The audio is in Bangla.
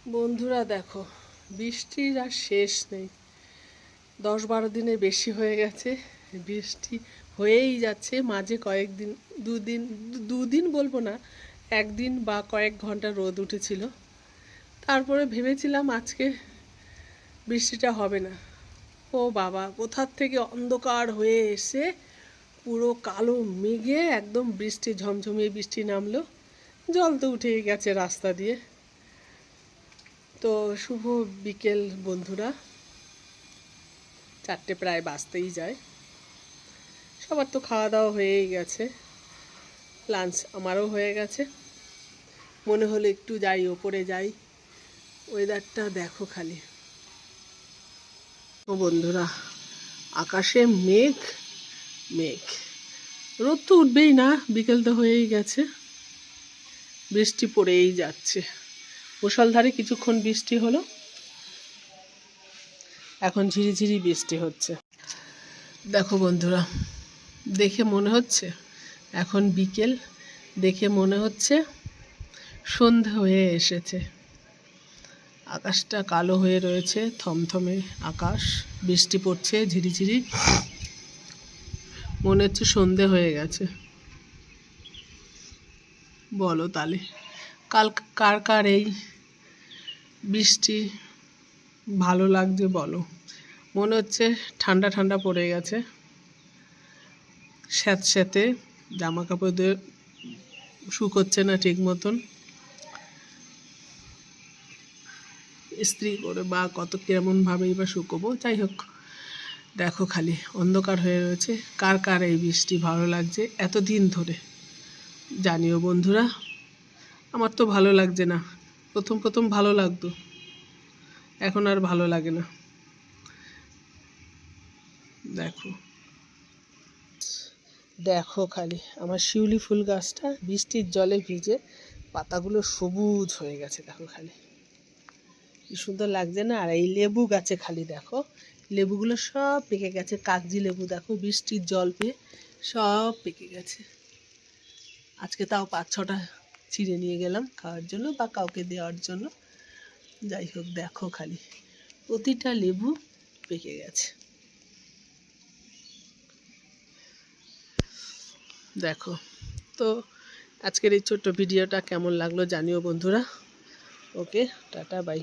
বন্ধুরা দেখো, বৃষ্টির আর শেষ নেই। 10-12 দিনের বেশি হয়ে গেছে, বৃষ্টি হয়েই যাচ্ছে। মাঝে কয়েকদিন, দুদিন বলবো না, একদিন বা কয়েক ঘন্টা রোদ উঠেছিল। তারপরে ভেবেছিলাম আজকে বৃষ্টিটা হবে না। ও বাবা, কোথার থেকে অন্ধকার হয়ে এসে পুরো কালো মেঘে একদম বৃষ্টি, ঝমঝমিয়ে বৃষ্টি নামলো। জল তো উঠেই গেছে রাস্তা দিয়ে। তো শুভ বিকেল বন্ধুরা, 4টে প্রায় বাজতেই যায়। সবার তো খাওয়া দাওয়া হয়েই গেছে, লাঞ্চ আমারও হয়ে গেছে। মনে হলো একটু যাই, ওপরে যাই। ওয়েদারটা দেখো খালি। ও বন্ধুরা, আকাশে মেঘ মেঘ, রোদ তো উঠবেই না, বিকেল তো হয়েই গেছে। বৃষ্টি পড়েই যাচ্ছে, মুষলধারে কিছুক্ষণ বৃষ্টি হলো, এখন ঝিরিঝিরি বৃষ্টি হচ্ছে। দেখো বন্ধুরা, দেখে মনে হচ্ছে এখন বিকেল, দেখে মনে হচ্ছে সন্ধে হয়ে এসেছে। আকাশটা কালো হয়ে রয়েছে, থমথমে আকাশ, বৃষ্টি পড়ছে ঝিরিঝিরি, মনে হচ্ছে সন্ধে হয়ে গেছে। বলো তাহলে কার কার এই বৃষ্টি ভালো লাগছে বলো। মনে হচ্ছে ঠান্ডা ঠান্ডা পড়ে গেছে, স্যাঁতস্যাঁতে, জামা কাপড় দিয়ে শুকোচ্ছে না ঠিক মতন, ইস্ত্রি করে বা কত কেমনভাবেই বা শুকোবো। যাই হোক, দেখো খালি অন্ধকার হয়ে রয়েছে। কার কার এই বৃষ্টি ভালো লাগছে এতদিন ধরে জানিও বন্ধুরা। আমার তো ভালো লাগছে না, প্রথম প্রথম ভালো লাগতো, এখন আর ভালো লাগে না। দেখো দেখো খালি আমার শিউলি ফুল গাছটা বৃষ্টির জলে ভিজে পাতাগুলো সবুজ হয়ে গেছে। দেখো খালি কি সুন্দর লাগছে না। আর এই লেবু গাছে খালি দেখো, লেবুগুলো সব পেকে গেছে। কাগজি লেবু দেখো, বৃষ্টির জল পেয়ে সব পেকে গেছে। আজকে তাও 5-6টা ছিঁড়ে নিয়ে গেলাম খাওয়ার জন্য বা কাউকে দেওয়ার জন্য। যাই হোক, দেখো খালি প্রতিটা লেবু পেকে গেছে। দেখো তো, আজকের এই ছোট্ট ভিডিওটা কেমন লাগলো জানিও বন্ধুরা। ওকে, টাটা, বাই।